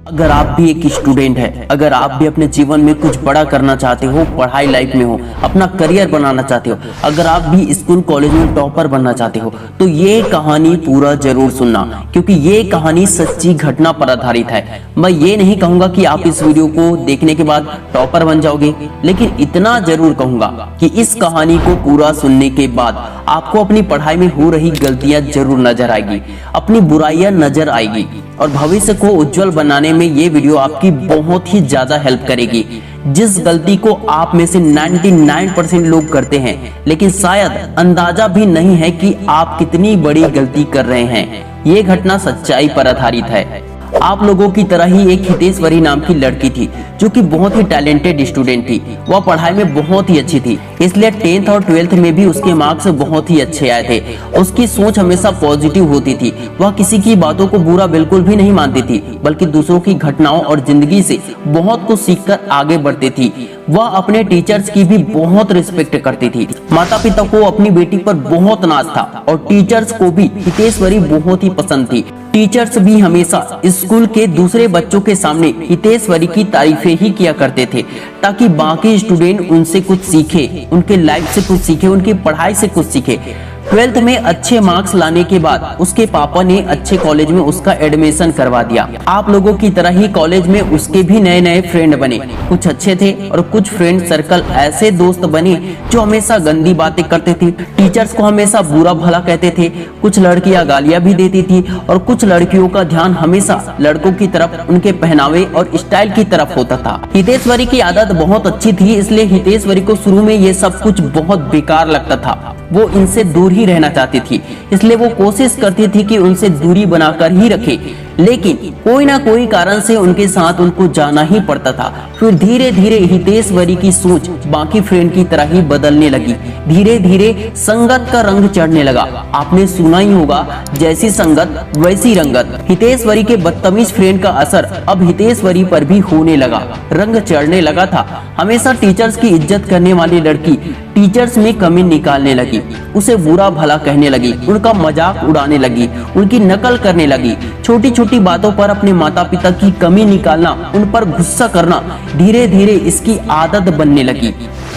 अगर आप भी एक स्टूडेंट हैं, अगर आप भी अपने जीवन में कुछ बड़ा करना चाहते हो, पढ़ाई लाइफ में हो, अपना करियर बनाना चाहते हो, अगर आप भी स्कूल कॉलेज में टॉपर बनना चाहते हो, तो ये कहानी पूरा जरूर सुनना, क्योंकि ये कहानी सच्ची घटना पर आधारित है। मैं ये नहीं कहूंगा कि आप इस वीडियो को देखने के बाद टॉपर बन जाओगे, लेकिन इतना जरूर कहूंगा कि इस कहानी को पूरा सुनने के बाद आपको अपनी पढ़ाई में हो रही गलतियां जरूर नजर आएगी, अपनी बुराइयां नजर आएगी, और भविष्य को उज्जवल बनाने में ये वीडियो आपकी बहुत ही ज्यादा हेल्प करेगी। जिस गलती को आप में से 99% लोग करते हैं, लेकिन शायद अंदाजा भी नहीं है कि आप कितनी बड़ी गलती कर रहे हैं। ये घटना सच्चाई पर आधारित है। आप लोगों की तरह ही एक हितेश्वरी नाम की लड़की थी, जो कि बहुत ही टैलेंटेड स्टूडेंट थी। वह पढ़ाई में बहुत ही अच्छी थी, इसलिए 10th और 12th में भी उसके मार्क्स बहुत ही अच्छे आए थे। उसकी सोच हमेशा पॉजिटिव होती थी। वह किसी की बातों को बुरा बिल्कुल भी नहीं मानती थी, बल्कि दूसरों की घटनाओं और जिंदगी से बहुत कुछ सीखकर आगे बढ़ती थी। वह अपने टीचर्स की भी बहुत रिस्पेक्ट करती थी। माता पिता को अपनी बेटी पर बहुत नाज था, और टीचर्स को भी हितेश्वरी बहुत ही पसंद थी। टीचर्स भी हमेशा स्कूल के दूसरे बच्चों के सामने हितेश्वरी की तारीफें ही किया करते थे, ताकि बाकी स्टूडेंट उनसे कुछ सीखे, उनके लाइफ से कुछ सीखे, उनकी पढ़ाई से कुछ सीखे। 12th में अच्छे मार्क्स लाने के बाद उसके पापा ने अच्छे कॉलेज में उसका एडमिशन करवा दिया। आप लोगों की तरह ही कॉलेज में उसके भी नए नए फ्रेंड बने। कुछ अच्छे थे और कुछ फ्रेंड सर्कल ऐसे दोस्त बने जो हमेशा गंदी बातें करते थे, टीचर्स को हमेशा बुरा भला कहते थे। कुछ लड़कियां गालियां भी देती थी, और कुछ लड़कियों का ध्यान हमेशा लड़कों की तरफ, उनके पहनावे और स्टाइल की तरफ होता था। हितेश्वरी की आदत बहुत अच्छी थी, इसलिए हितेश्वरी को शुरू में ये सब कुछ बहुत बेकार लगता था। वो इनसे दूर ही रहना चाहती थी, इसलिए वो कोशिश करती थी कि उनसे दूरी बनाकर ही रखे, लेकिन कोई ना कोई कारण से उनके साथ उनको जाना ही पड़ता था। फिर धीरे धीरे हितेश्वरी की सोच बाकी फ्रेंड की तरह ही बदलने लगी। धीरे धीरे संगत का रंग चढ़ने लगा। आपने सुना ही होगा, जैसी संगत वैसी रंगत। हितेश्वरी के बदतमीज फ्रेंड का असर अब हितेश्वरी पर भी होने लगा, रंग चढ़ने लगा था। हमेशा टीचर्स की इज्जत करने वाली लड़की टीचर्स में कमी निकालने लगी, उसे बुरा भला कहने लगी, उनका मजाक उड़ाने लगी, उनकी नकल करने लगी। छोटी छोटी बातों पर अपने माता पिता की कमी निकालना, उन पर गुस्सा करना धीरे धीरे इसकी आदत बनने लगी।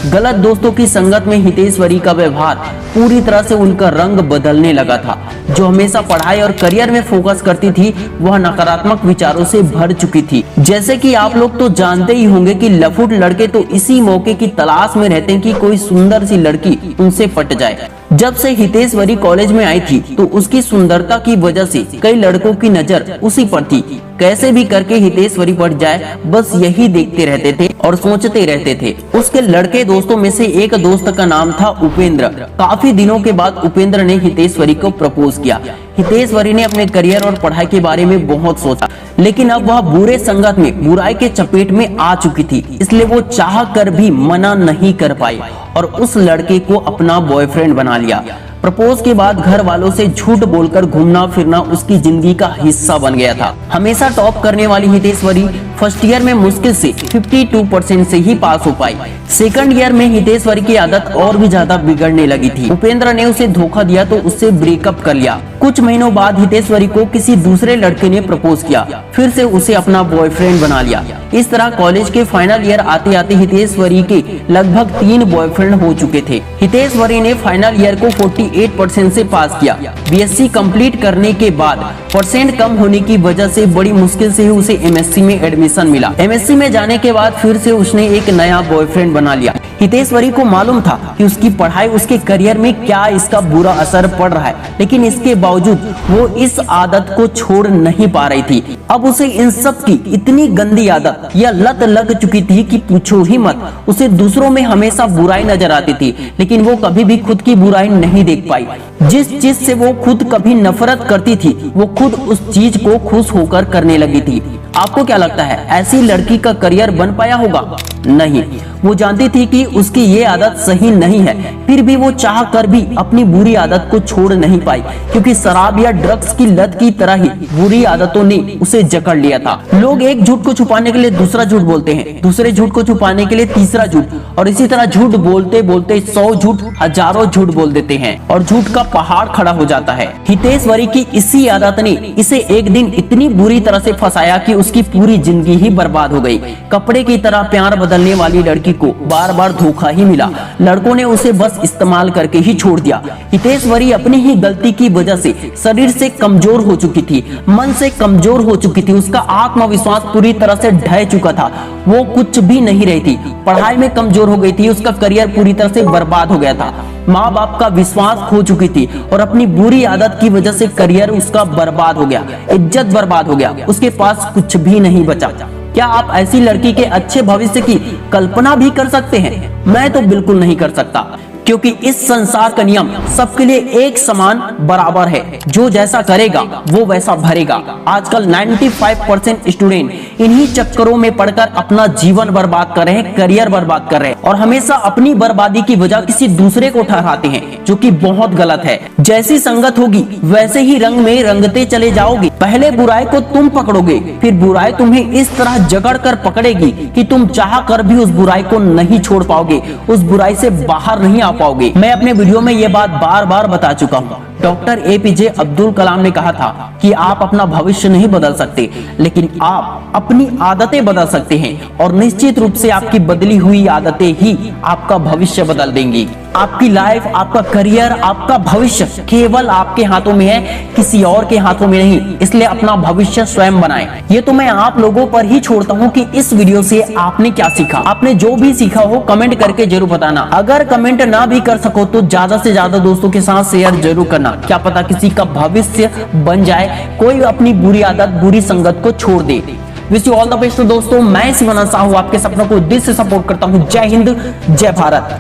गलत दोस्तों की संगत में हितेश्वरी का व्यवहार पूरी तरह से उनका रंग बदलने लगा था। जो हमेशा पढ़ाई और करियर में फोकस करती थी, वह नकारात्मक विचारों से भर चुकी थी। जैसे कि आप लोग तो जानते ही होंगे कि लफुट लड़के तो इसी मौके की तलाश में रहते हैं कि कोई सुंदर सी लड़की उनसे पट जाए। जब से हितेश्वरी कॉलेज में आई थी, तो उसकी सुंदरता की वजह से कई लड़कों की नजर उसी पर थी। कैसे भी करके हितेश्वरी पट जाए, बस यही देखते रहते थे और सोचते रहते थे। उसके लड़के दोस्तों में से एक दोस्त का नाम था उपेंद्र। काफी दिनों के बाद उपेंद्र ने हितेश्वरी को प्रपोज किया। हितेश्वरी ने अपने करियर और पढ़ाई के बारे में बहुत सोचा, लेकिन अब वह बुरे संगत में, बुराई के चपेट में आ चुकी थी, इसलिए वो चाह कर भी मना नहीं कर पाई और उस लड़के को अपना बॉयफ्रेंड बना लिया। प्रपोज के बाद घर वालों से झूठ बोलकर घूमना फिरना उसकी जिंदगी का हिस्सा बन गया था। हमेशा टॉप करने वाली हितेश्वरी फर्स्ट ईयर में मुश्किल से 52% से ही पास हो पाई। सेकंड ईयर में हितेश्वरी की आदत और भी ज्यादा बिगड़ने लगी थी। उपेंद्र ने उसे धोखा दिया तो उससे ब्रेकअप कर लिया। कुछ महीनों बाद हितेश्वरी को किसी दूसरे लड़के ने प्रपोज किया, फिर से उसे अपना बॉयफ्रेंड बना लिया। इस तरह कॉलेज के फाइनल ईयर आते आते हितेश्वरी के लगभग 3 बॉयफ्रेंड हो चुके थे। हितेश्वरी ने फाइनल ईयर को 48% से पास किया। बीएससी कंप्लीट करने के बाद परसेंट कम होने की वजह से बड़ी मुश्किल से ही उसे एमएससी में एडमिशन मिला। एमएससी में जाने के बाद फिर से उसने एक नया बॉयफ्रेंड बना लिया। हितेश्वरी को मालूम था कि उसकी पढ़ाई, उसके करियर में क्या इसका बुरा असर पड़ रहा है, लेकिन इसके बावजूद वो इस आदत को छोड़ नहीं पा रही थी। अब उसे इन सब की इतनी गंदी आदत या लत लग चुकी थी कि पूछो ही मत। उसे दूसरों में हमेशा बुराई नजर आती थी, लेकिन वो कभी भी खुद की बुराई नहीं देख पाई। जिस चीज से वो खुद कभी नफरत करती थी, वो खुद उस चीज को खुश होकर करने लगी थी। आपको क्या लगता है, ऐसी लड़की का करियर बन पाया होगा? नहीं। वो जानती थी कि उसकी ये आदत सही नहीं है, फिर भी वो चाह कर भी अपनी बुरी आदत को छोड़ नहीं पाई, क्योंकि शराब या ड्रग्स की लत की तरह ही बुरी आदतों ने उसे जकड़ लिया था। लोग एक झूठ को छुपाने के लिए दूसरा झूठ बोलते हैं, दूसरे झूठ को छुपाने के लिए तीसरा झूठ, और इसी तरह झूठ बोलते बोलते 100 झूठ, हजारों झूठ बोल देते हैं और झूठ का पहाड़ खड़ा हो जाता है। हितेश्वरी की इसी आदत ने इसे एक दिन इतनी बुरी तरह से फंसाया कि उसकी पूरी जिंदगी ही बर्बाद हो गई। कपड़े की तरह प्यार बदलने वाली लड़की को बार बार धोखा ही मिला। लड़कों ने उसे बस इस्तेमाल करके ही छोड़ दिया। हितेश्वरी अपनी ही गलती की वजह से शरीर से कमजोर हो चुकी थी, मन से कमजोर हो चुकी थी, उसका आत्मविश्वास पूरी तरह से ढह चुका था। वो कुछ भी नहीं रही थी, पढ़ाई में कमजोर हो गई थी, उसका करियर पूरी तरह से बर्बाद हो गया था। माँ बाप का विश्वास खो चुकी थी और अपनी बुरी आदत की वजह से करियर उसका बर्बाद हो गया, इज्जत बर्बाद हो गया, उसके पास कुछ भी नहीं बचा। क्या आप ऐसी लड़की के अच्छे भविष्य की कल्पना भी कर सकते हैं? मैं तो बिल्कुल नहीं कर सकता, क्योंकि इस संसार का नियम सबके लिए एक समान बराबर है। जो जैसा करेगा वो वैसा भरेगा। आजकल 95% स्टूडेंट इन्हीं चक्करों में पड़कर अपना जीवन बर्बाद कर रहे हैं, करियर बर्बाद कर रहे हैं और हमेशा अपनी बर्बादी की वजह किसी दूसरे को ठहराते हैं, जो कि बहुत गलत है। जैसी संगत होगी वैसे ही रंग में रंगते चले जाओगे। पहले बुराई को तुम पकड़ोगे, फिर बुराई तुम्हें इस तरह जकड़ कर पकड़ेगी कि तुम चाह कर भी उस बुराई को नहीं छोड़ पाओगे, उस बुराई से बाहर नहीं आ पाओगे। मैं अपने वीडियो में ये बात बार बार बता चुका हूँ। डॉक्टर APJ अब्दुल कलाम ने कहा था कि आप अपना भविष्य नहीं बदल सकते, लेकिन आप अपनी आदतें बदल सकते हैं और निश्चित रूप से आपकी बदली हुई आदतें ही आपका भविष्य बदल देंगी। आपकी लाइफ, आपका करियर, आपका भविष्य केवल आपके हाथों में है, किसी और के हाथों में नहीं। इसलिए अपना भविष्य स्वयं बनाएं। ये तो मैं आप लोगों पर ही छोड़ता हूँ कि इस वीडियो से आपने क्या सीखा। आपने जो भी सीखा हो कमेंट करके जरूर बताना। अगर कमेंट ना भी कर सको तो ज्यादा से ज्यादा दोस्तों के साथ शेयर जरूर करना। क्या पता किसी का भविष्य बन जाए, कोई अपनी बुरी आदत, बुरी संगत को छोड़ दे। Wish you all the best दोस्तों। मैं शिवानंद साहू आपके सपनों को दिल से सपोर्ट करता हूँ। जय हिंद, जय भारत।